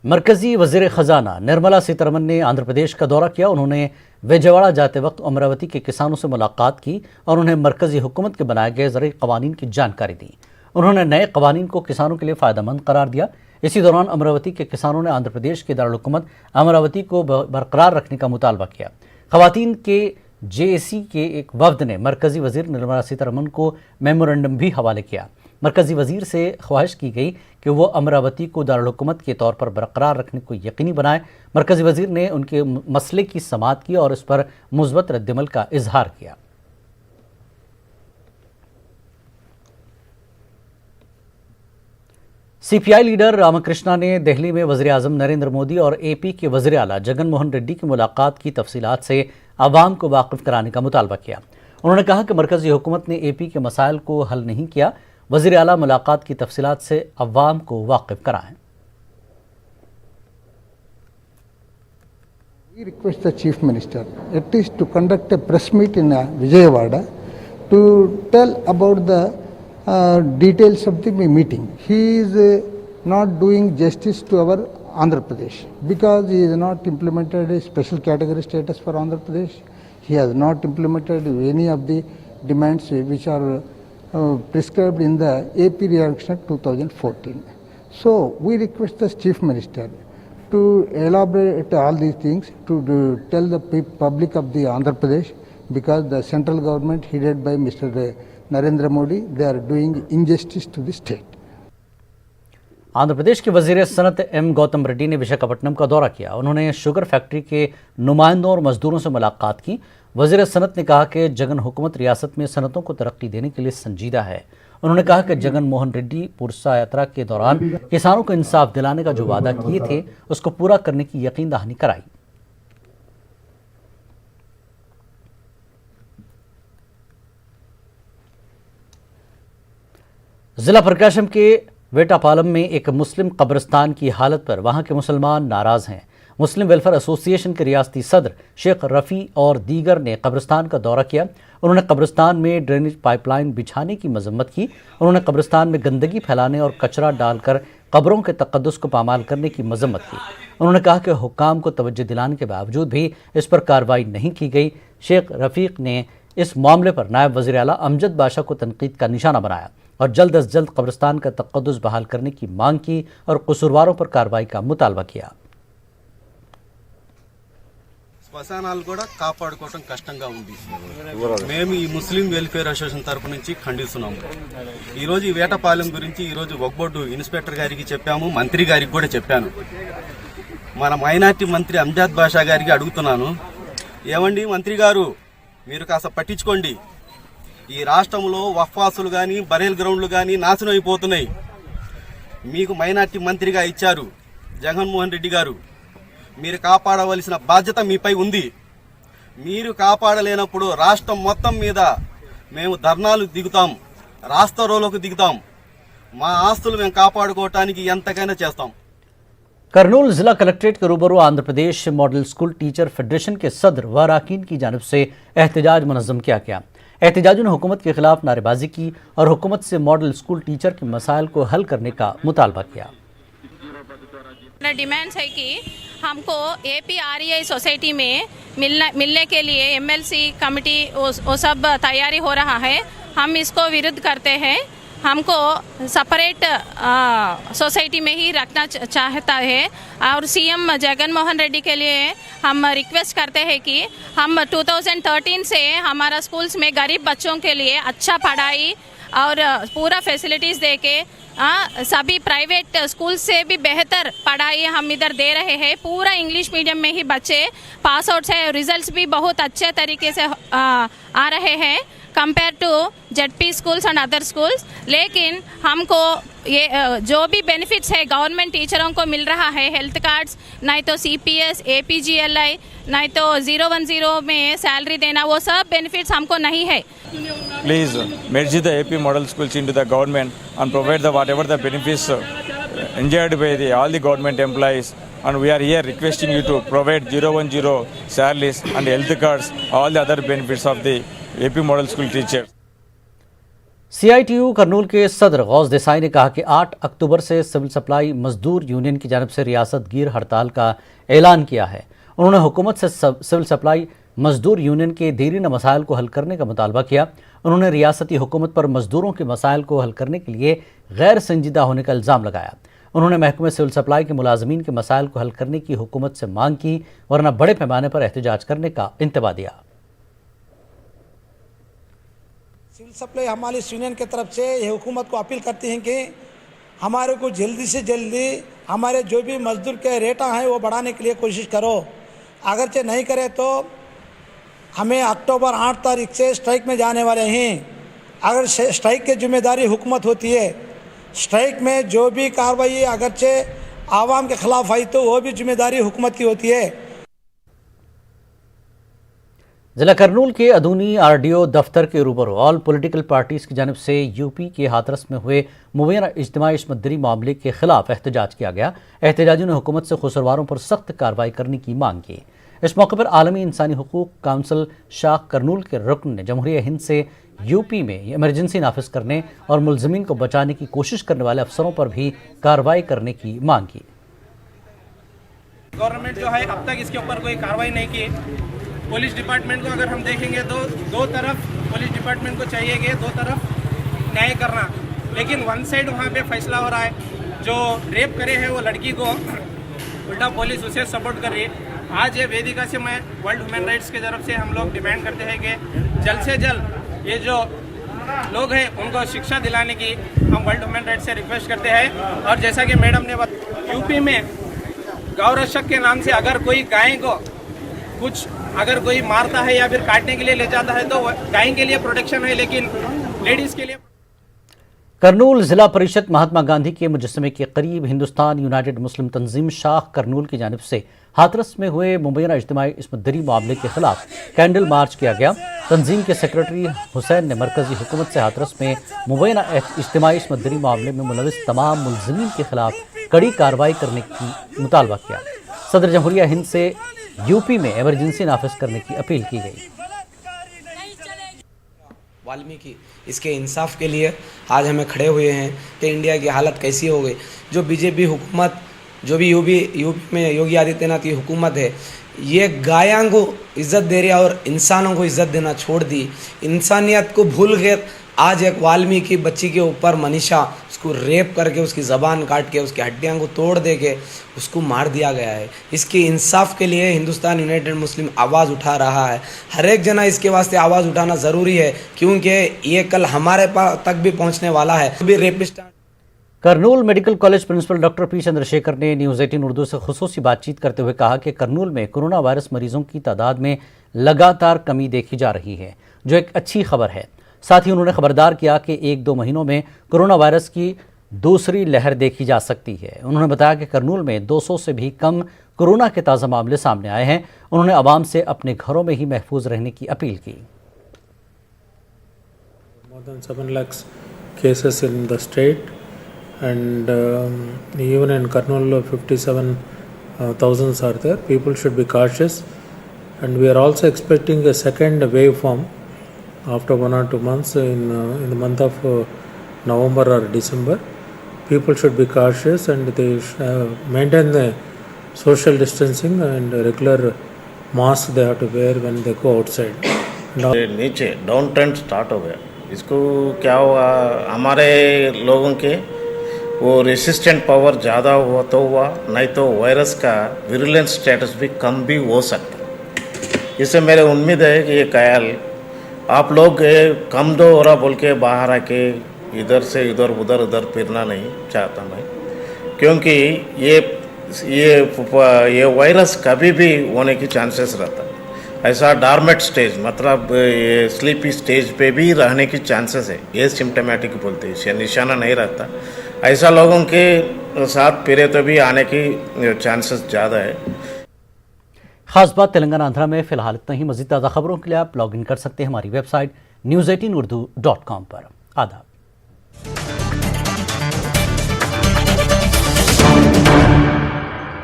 मरकजी वज़ीर ख़जाना निर्मला सीतारमन ने आंध्र प्रदेश का दौरा किया। उन्होंने विजयवाड़ा जाते वक्त अमरावती के किसानों से मुलाकात की और उन्हें मरकजी हुकूमत के बनाए गए ज़रूरी क़वानीन की जानकारी दी। उन्होंने नए क़वानीन को किसानों के लिए फ़ायदेमंद करार दिया। इसी दौरान अमरावती के किसानों ने आंध्र प्रदेश के दारुल-हुकूमत अमरावती को बरकरार रखने का मुतालबा किया। ख़वातीन के JAC के एक वफ़द ने मरकजी वज़ीर निर्मला सीतारमन को मेमोरेंडम भी हवाले किया। मरकजी वज़ीर से ख्वाहिश की गई कि वो अमरावती को दारुल-हुकूमत के तौर पर बरकरार रखने को यकीनी बनाए। मरकजी वज़ीर ने उनके मसले की समाअत की और इस पर मुस्बत रद्दअमल का इजहार किया। CPI लीडर रामकृष्णा ने दिल्ली में वज़ीर आज़म नरेंद्र मोदी और AP के वज़ीर आला जगन मोहन रेड्डी की मुलाकात की तफसीलात से आवाम को वाकिफ कराने का मुतालबा किया। उन्होंने कहा कि मरकजी हुकूमत ने AP के मसाइल को हल नहीं किया। वज़ीर आला मुलाकात की तफसीलात से अवाम को वाकिफ कराएं। We request the Chief Minister at least to conduct a press meet in Vijayawada to tell about the details of the meeting. He is not doing justice to our Andhra Pradesh because he has not implemented a special category status for Andhra Pradesh. He has not implemented any of the demands which are prescribed in the AP Reaction Act 2014. So we request the Chief Minister to elaborate all these things, to tell the public of the Andhra Pradesh, because the central government headed by Mr. Narendra Modi, they are doing injustice to the state. Andhra Pradesh के वज़ीर Sanat M Gautam Reddy ने विशाखापट्टनम का दौरा किया। उन्होंने sugar factory के नुमाइंदों और मजदूरों से मुलाकात की। वज़ीर सनत ने कहा कि जगन हुकूमत रियासत में सनतों को तरक्की देने के लिए संजीदा है। उन्होंने कहा कि जगन मोहन रेड्डी पुरसा यात्रा के दौरान किसानों को इंसाफ दिलाने का जो वादा किए थे उसको पूरा करने की यकीन दहानी कराई। जिला प्रकाशम के वेटापालम में एक मुस्लिम कब्रिस्तान की हालत पर वहां के मुसलमान नाराज हैं। मुस्लिम वेलफेयर एसोसिएशन के रियासती सदर शेख रफ़ी और दीगर ने कब्रिस्तान का दौरा किया। उन्होंने कब्रिस्तान में ड्रेनेज पाइपलाइन बिछाने की मजम्मत की। उन्होंने कब्रिस्तान में गंदगी फैलाने और कचरा डालकर कब्रों के तक़द्दुस को पामाल करने की मजम्मत की। उन्होंने कहा कि हुक्काम को तवज्जो दिलाने के बावजूद भी इस पर कार्रवाई नहीं की गई। शेख रफ़ीक ने इस मामले पर नायब वज़ीर आला अमजद बाशा को तनकीद का निशाना बनाया और जल्द अज जल्द कब्रिस्तान का तक़द्दुस बहाल करने की मांग की और कसूरवारों पर कार्रवाई का मुतालबा किया। శ్మశానాలు కూడా కాపాడుకోవడం కష్టంగా ఉంది. మేము ఈ ముస్లిం వెల్ఫేర్ అసోసియేషన్ తరపు నుంచి ఖండిస్తున్నాము. ఈరోజు ఈ వేటపాలెం గురించి ఈరోజు వక్బోర్డు ఇన్స్పెక్టర్ గారికి చెప్పాము, మంత్రి గారికి కూడా చెప్పాను. మన మైనార్టీ మంత్రి అమ్జద్ బాషా గారికి అడుగుతున్నాను, ఏమండి మంత్రి గారు మీరు కాస్త పట్టించుకోండి. ఈ రాష్ట్రంలో వఫాసులు కానీ బరేల్ గ్రౌండ్లు కానీ నాశనం అయిపోతున్నాయి. మీకు మైనార్టీ మంత్రిగా ఇచ్చారు జగన్మోహన్ రెడ్డి గారు. మీరు కాపాడవలసిన బాధ్యత మీపై ఉంది. మీరు కాపాడలేనప్పుడు రాష్ట్రం మొత్తం మీద మేము ధర్నాలు దిగుతాం, రాస్తారోలకు దిగుతాం. మా ఆస్తులు మేము కాపాడుకోవటానికి ఎంతకైనా చేస్తాం। करनूल जिला कलेक्ट्रेट के रूबरू Andhra Pradesh model school teacher federation के सदर व अरकान की जानिब से एहतजाज मुनज़्ज़म किया गया। एहतजाजियों ने हुकूमत के खिलाफ नारेबाजी की और हुकूमत से मॉडल स्कूल टीचर के मसाइल को हल करने का मुतालबा किया। डिमांड्स है कि हमको APREI सोसाइटी में मिलने के लिए MLC कमेटी वो सब तैयारी हो रहा है। हम इसको विरुद्ध करते हैं। हमको सेपरेट सोसाइटी में ही रखना चाहता है और CM जगन मोहन रेड्डी के लिए हम रिक्वेस्ट करते हैं कि हम 2013 से हमारा स्कूल्स में गरीब बच्चों के लिए अच्छा पढ़ाई और पूरा फैसिलिटीज़ दे के सभी प्राइवेट स्कूल से भी बेहतर पढ़ाई हम इधर दे रहे हैं। पूरा इंग्लिश मीडियम में ही बच्चे पास आउट है, रिजल्ट्स भी बहुत अच्छे तरीके से आ रहे हैं compare to ZP schools and other schools. लेकिन हमको ये जो भी बेनिफिट्स है गवर्नमेंट टीचरों को मिल रहा है, हेल्थ कार्ड्स, नहीं तो CPS, APGLI, नहीं तो 010 में सैलरी देना, वो सब बेनिफिट्स हमको नहीं है। Please merge the AP model schools into the government and provide the whatever the benefits enjoyed by all the government employees. And we are here requesting you to provide 010 salaries and health cards, all the other benefits of the AP model school teachers. CITU Kurnool के सदर गौस देसाई ने कहा कि 8 अक्टूबर से civil supply मजदूर union की जानिब से रियासत गिर हड़ताल का ऐलान किया है। उन्होंने हुकूमत से सिविल सप्लाई मजदूर यूनियन के देरीन मसाइल को हल करने का मुतालबा किया। उन्होंने रियासती हुकूमत पर मजदूरों के मसाइल को हल करने के लिए गैर संजीदा होने का इल्ज़ाम लगाया। उन्होंने महकमे सिविल सप्लाई के मुलाजमीन के मसाइल को हल करने की हुकूमत से मांग की, वरना बड़े पैमाने पर एहतजाज करने का इंतबा दिया। सिविल सप्लाई हमारी यूनियन की तरफ से ये हुकूमत को अपील करती हैं कि हमारे को जल्दी से जल्दी हमारे जो भी मजदूर के रेट हैं वो बढ़ाने के लिए कोशिश करो। अगरचे नहीं करे तो हमें अक्टूबर 8 तारीख से स्ट्राइक में जाने वाले हैं। अगर स्ट्राइक की जिम्मेदारी हुकूमत होती है, स्ट्राइक में जो भी कार्रवाई अगरचे आवाम के खिलाफ आई तो वो भी जिम्मेदारी हुकूमत की होती है। जिला करनूल के अदूनी RDO दफ्तर के रूबरू ऑल पॉलिटिकल पार्टीज की जानिब से यूपी के हाथरस में हुए मुबैना इज्तिमाई इस्मत-दरी मामले के खिलाफ एहतजाज किया गया। एहतजाजियों ने हुकूमत से कसूरवारों पर सख्त कार्रवाई करने की मांग की। इस मौके पर आलमी इंसानी हुकूक काउंसिल शाख करनूल के रुकन ने जमहूरिया हिंद से यूपी में इमरजेंसी नाफिज करने और मुलजमीन को बचाने की कोशिश करने वाले अफसरों पर भी कार्रवाई करने की मांग की। गवर्नमेंट जो है अब तक इसके ऊपर कोई कार्रवाई नहीं की। पुलिस डिपार्टमेंट को अगर हम देखेंगे तो दो तरफ पुलिस डिपार्टमेंट को चाहिए कि दो तरफ न्याय करना, लेकिन वन साइड वहाँ पे फैसला हो रहा है। जो रेप करे है वो लड़की को उल्टा पुलिस उसे सपोर्ट कर रही है। आज ये वेदिका से मैं वर्ल्ड ह्यूमन राइट्स की तरफ से हम लोग डिमांड करते हैं कि जल्द से जल्द ये जो लोग हैं उनको शिक्षा दिलाने की हम वर्ल्ड ह्यूमन राइट्स से रिक्वेस्ट करते हैं। और जैसा कि मैडम ने बताया, यूपी में गौ रक्षक के नाम से अगर कोई गाय को कुछ अगर कोई मारता है या फिर काटने के लिए ले जाता है तो गाय के लिए प्रोटेक्शन है, लेकिन लेडीज के लिए। करनूल जिला परिषद महात्मा गांधी के मुजस्समे के करीब हिंदुस्तान यूनाइटेड मुस्लिम तंजीम शाख करनूल की जानिब से हाथरस में हुए मुबैना इज्तिमाई इस्मत-दरी मामले के खिलाफ कैंडल मार्च किया गया। तंजीम के सेक्रेटरी हुसैन ने मरकजी हुकूमत से हाथरस में मुबैना इज्तिमाई इस्मत-दरी मामले में मुलविस तमाम मुलजमीन के खिलाफ कड़ी कार्रवाई करने की मुतालबा किया। सदर जमहूरिया हिंद से यूपी में इमरजेंसी नाफिज करने की अपील की गई। वाल्मीकि इसके इंसाफ के लिए आज हमें खड़े हुए हैं कि इंडिया की हालत कैसी हो गई। जो बीजेपी हुकूमत, जो भी यूपी में योगी आदित्यनाथ की हुकूमत है, ये गायों को इज्जत दे रही है और इंसानों को इज्जत देना छोड़ दी। इंसानियत को भूल कर आज एक वाल्मीकि बच्ची के ऊपर मनीषा उसको रेप करके उसकी ज़बान काट के उसकी हड्डियां को तोड़ दे के उसको मार दिया गया है। इसके इंसाफ के लिए हिंदुस्तान यूनाइटेड मुस्लिम आवाज़ उठा रहा है। हर एक जना इसके वास्ते आवाज़ उठाना ज़रूरी है, क्योंकि ये कल हमारे पास तक भी पहुंचने वाला है। भी रेपिस्ट Kurnool medical college principal doctor P Chandrashekhar ने न्यूज़ 18 उर्दू से खुसूसी बातचीत करते हुए कहा कि करनूल में कोरोना वायरस मरीजों की तादाद में लगातार कमी देखी जा रही है, जो एक अच्छी खबर है। साथ ही उन्होंने खबरदार किया कि 1-2 महीनों में कोरोना वायरस की दूसरी लहर देखी जा सकती है। उन्होंने बताया कि करनूल में 200 से भी कम कोरोना के ताज़ा मामले सामने आए हैं। उन्होंने आवाम से अपने घरों में ही महफूज रहने की अपील की। More than 7 lakhs cases in the state, and even in Karnool 57,000 are there. People should be cautious, and we are also expecting a second wave form after 1 or 2 months in the month of November or December. People should be cautious and they maintain the social distancing and regular mask they have to wear when they go outside. नीचे down trend start हो गया। इसको क्या हुआ, हमारे लोगों के वो रेसिस्टेंट पावर ज़्यादा हुआ तो हुआ, नहीं तो वायरस का विरुलेंस स्टेटस भी कम भी हो सकता। इससे मेरे उम्मीद है कि ये ख्याल आप लोग कम दो हो रहा बोल के बाहर आके इधर से इधर उधर फिरना नहीं चाहता मैं, क्योंकि ये वायरस कभी भी होने की चांसेस रहता है। ऐसा डार्मेट स्टेज मतलब ये स्लीपी स्टेज पे भी रहने की चांसेस है। ये सिम्टोमेटिक बोलते हैं, निशाना नहीं रहता। ऐसा लोगों के साथ फिरे तो भी आने की चांसेस ज़्यादा है। खास बात तेलंगाना आंध्रा में फिलहाल इतना ही। मज़ीद ताज़ा खबरों के लिए आप लॉग इन कर सकते हैं हमारी वेबसाइट news18urdu.com पर। आदाब।